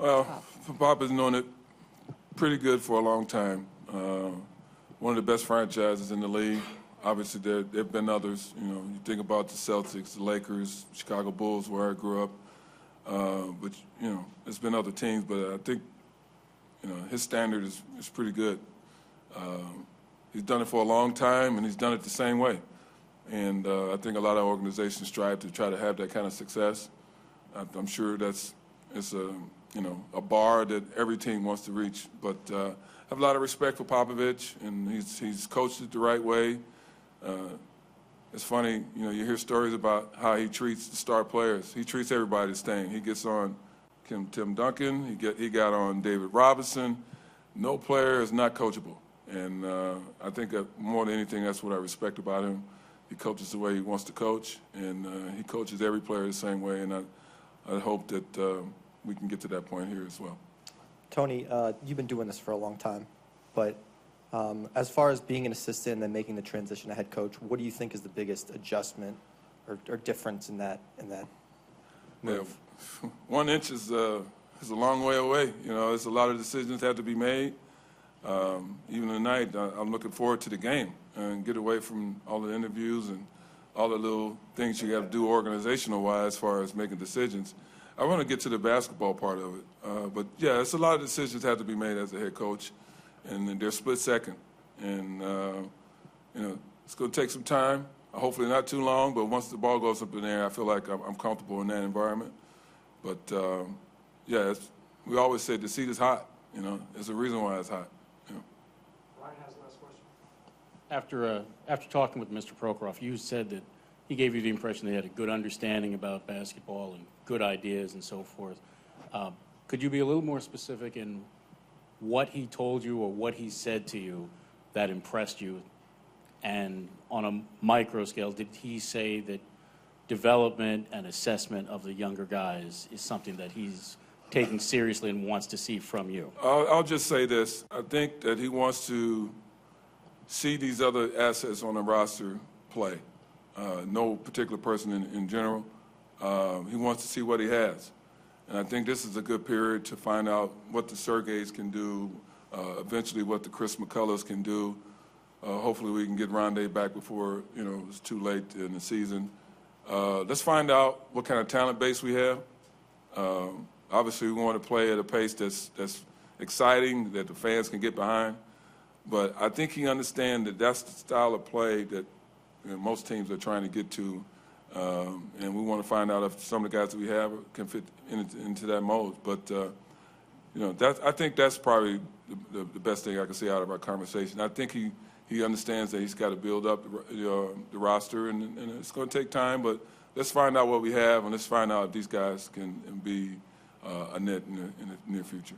Well, Pop has known it pretty good for a long time. One of the best franchises in the league. Obviously, there have been others. You think about the Celtics, the Lakers, Chicago Bulls, where I grew up. But there's been other teams. But I think, his standard is pretty good. He's done it for a long time, and he's done it the same way. And I think a lot of organizations strive to try to have that kind of success. I'm sure it's a bar that every team wants to reach. But I have a lot of respect for Popovich, and he's coached it the right way. It's funny, you hear stories about how he treats the star players. He treats everybody the same. He gets on Tim Duncan. He got on David Robinson. No player is not coachable. And I think that more than anything, that's what I respect about him. He coaches the way he wants to coach, and he coaches every player the same way. And I hope that we can get to that point here as well. Tony, you've been doing this for a long time, but as far as being an assistant and then making the transition to head coach, what do you think is the biggest adjustment or difference in that move? Yeah, 1 inch is a long way away. There's a lot of decisions that have to be made. Even tonight, I'm looking forward to the game and get away from all the interviews and all the little things you have to do organizational-wise as far as making decisions. I want to get to the basketball part of it. But, yeah, it's a lot of decisions that have to be made as a head coach, and they're split second. And, it's going to take some time, hopefully not too long, but once the ball goes up in there, I feel like I'm comfortable in that environment. But, we always say the seat is hot. There's a reason why it's hot. Ryan has the last question. After talking with Mr. Prokhorov, you said that he gave you the impression that he had a good understanding about basketball and good ideas and so forth. Could you be a little more specific in what he told you or what he said to you that impressed you? And on a micro scale, did he say that development and assessment of the younger guys is something that he's taking seriously and wants to see from you? I'll just say this. I think that he wants to see these other assets on the roster play. No particular person in general. He wants to see what he has. And I think this is a good period to find out what the Sergeys can do, eventually what the Chris McCullers can do. Hopefully we can get Rondé back before, it's too late in the season. Let's find out what kind of talent base we have. Obviously, we want to play at a pace that's exciting, that the fans can get behind. But I think he understands that that's the style of play that most teams are trying to get to. And we want to find out if some of the guys that we have can fit into that mold. But, I think that's probably the best thing I can say out of our conversation. I think he understands that he's got to build up the roster, and it's going to take time. But let's find out what we have, and let's find out if these guys can be a net in the near future.